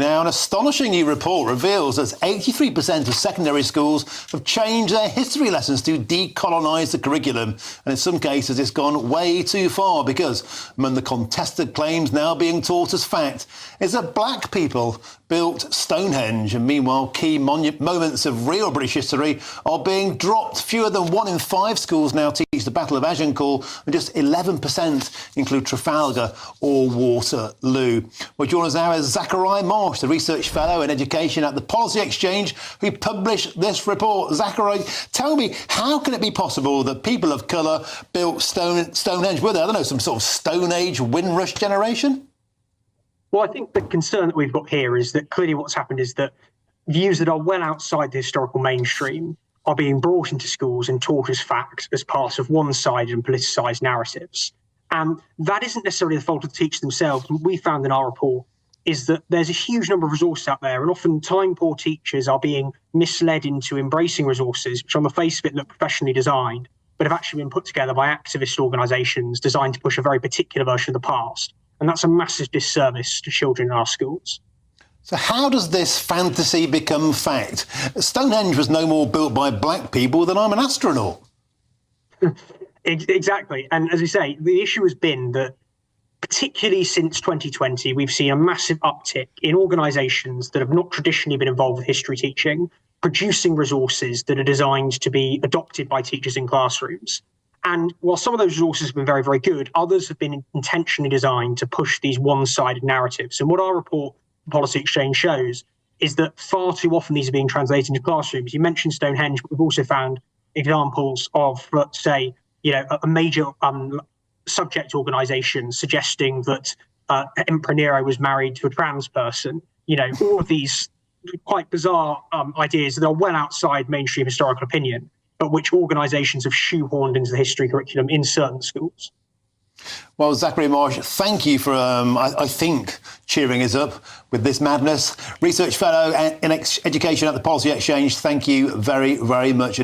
Now, an astonishing new report reveals that 83% of secondary schools have changed their history lessons to decolonise the curriculum. And in some cases, it's gone way too far because among the contested claims now being taught as fact is that black people built Stonehenge. And meanwhile, key moments of real British history are being dropped. Fewer than 1 in 5 schools now teach the Battle of Agincourt, and just 11% include Trafalgar or Waterloo. Well, joining us now is Zachary Marsh, the Research Fellow in Education at the Policy Exchange, who published this report. Zachary, tell me, how can it be possible that people of colour built Stonehenge? Were there, I don't know, some sort of Stone Age Windrush generation? Well, I think the concern that we've got here is that clearly what's happened is that views that are well outside the historical mainstream are being brought into schools and taught as fact as part of one-sided and politicised narratives. And that isn't necessarily the fault of the teachers themselves. What we found in our report is that there's a huge number of resources out there, and often time-poor teachers are being misled into embracing resources which on the face of it look professionally designed, but have actually been put together by activist organisations designed to push a very particular version of the past. And that's a massive disservice to children in our schools. So how does this fantasy become fact? Stonehenge was no more built by black people than I'm an astronaut. Exactly. And as you say, the issue has been that particularly since 2020, we've seen a massive uptick in organisations that have not traditionally been involved with history teaching, producing resources that are designed to be adopted by teachers in classrooms. And while some of those resources have been very, very good, others have been intentionally designed to push these one-sided narratives. And what our report, Policy Exchange, shows is that far too often these are being translated into classrooms. You mentioned Stonehenge, but we've also found examples of, let's say, a major subject organisation suggesting that Emperor Nero was married to a trans person. All of these quite bizarre ideas that are well outside mainstream historical opinion, but which organisations have shoehorned into the history curriculum in certain schools. Well, Zachary Marsh, thank you for, I think, cheering us up with this madness. Research Fellow in Education at the Policy Exchange, thank you very, very much.